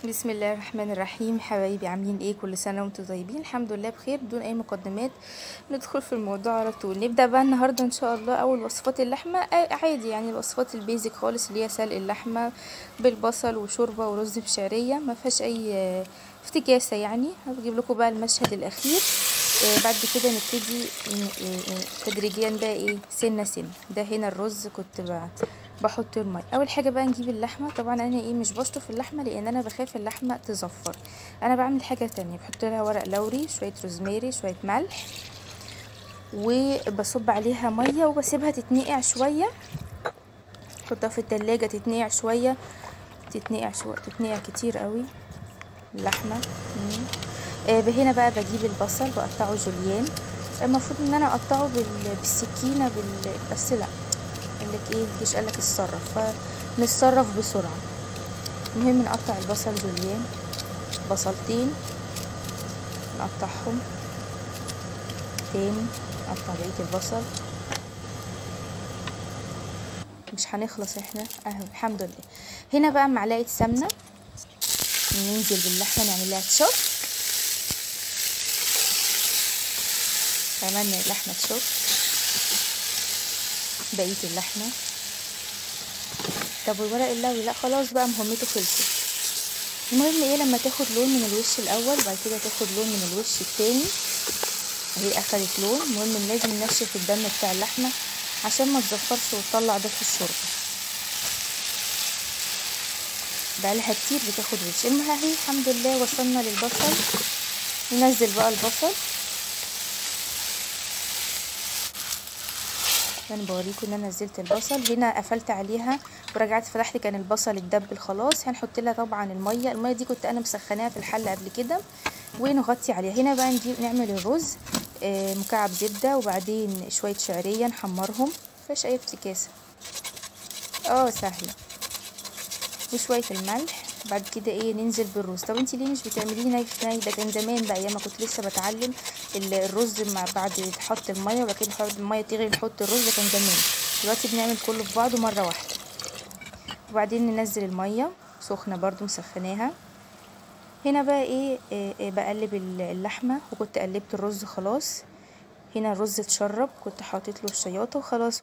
بسم الله الرحمن الرحيم. حبايبي عاملين ايه؟ كل سنه وانتم طيبين. الحمد لله بخير. بدون اي مقدمات ندخل في الموضوع على طول. نبدا بقى النهارده ان شاء الله. اول وصفات اللحمه عادي، يعني الوصفات البيزك خالص اللي هي سلق اللحمه بالبصل وشوربه ورز بشعريه، ما فيهاش اي افتكاسه. يعني هجيب لكم بقى المشهد الاخير. بعد كده نبتدي تدريجيا بقى ايه، سنه سنه. ده هنا الرز كنت بقى بحط الميه. اول حاجه بقى نجيب اللحمه. طبعا انا ايه، مش بشطف اللحمه لان انا بخاف اللحمه تزفر. انا بعمل حاجه تانية، بحط لها ورق لوري، شويه روزماري، شويه ملح، وبصب عليها ميه وبسيبها تتنقع شويه. احطها في التلاجة تتنقع شويه، تتنقع كتير قوي اللحمه. هنا بقى بجيب البصل بقطعه جوليان. المفروض ان انا اقطعه بالسكينه بس لا، قالك ايه، مفيش، قالك اتصرف، فنتصرف بسرعه. المهم نقطع البصل جوليان، بصلتين نقطعهم تاني، نقطع بقيه البصل. مش هنخلص احنا اهو، الحمد لله. هنا بقى معلقه سمنه، ننزل باللحمه نعمل لها تشوك. عملنا اللحمه تشوك، بقيه اللحمه. طب والورق اللوري؟ لا خلاص بقى، مهمته خلصت. المهم ايه، لما تاخد لون من الوش الاول بعد كده تاخد لون من الوش التاني. اهي اخدت لون. المهم لازم ننشف الدم بتاع اللحمه عشان ما تزفرش وتطلع ده في الشوربه. بقالها كتير بتاخد وش. المهم اهي الحمد لله وصلنا للبصل. ننزل بقى البصل. انا بوريكم ان انا نزلت البصل. هنا قفلت عليها ورجعت فتحت، كان البصل اتدبل خلاص. هنحط لها طبعا الميه دي كنت انا مسخناها في الحله قبل كده، ونغطي عليها. هنا بقى نعمل الرز. مكعب زبده وبعدين شويه شعريه نحمرهم، مفيش اي افتكاسه، سهله، وشويه الملح. بعد كده ايه، ننزل بالرز. طب انتي ليه مش بتعمليه ني في ني؟ ده كان زمان بقى ايام ما كنت لسه بتعلم الرز، مع بعد تحط الميه وبعد كده نحط الميه تغلي نحط الرز. ده كان زمان. دلوقتي بنعمل كله في بعضه مره واحده. وبعدين ننزل الميه سخنه برضو مسخناها. هنا بقى ايه، بقلب اللحمه، وكنت قلبت الرز خلاص. هنا الرز اتشرب، كنت حاطط له الشياطه وخلاص.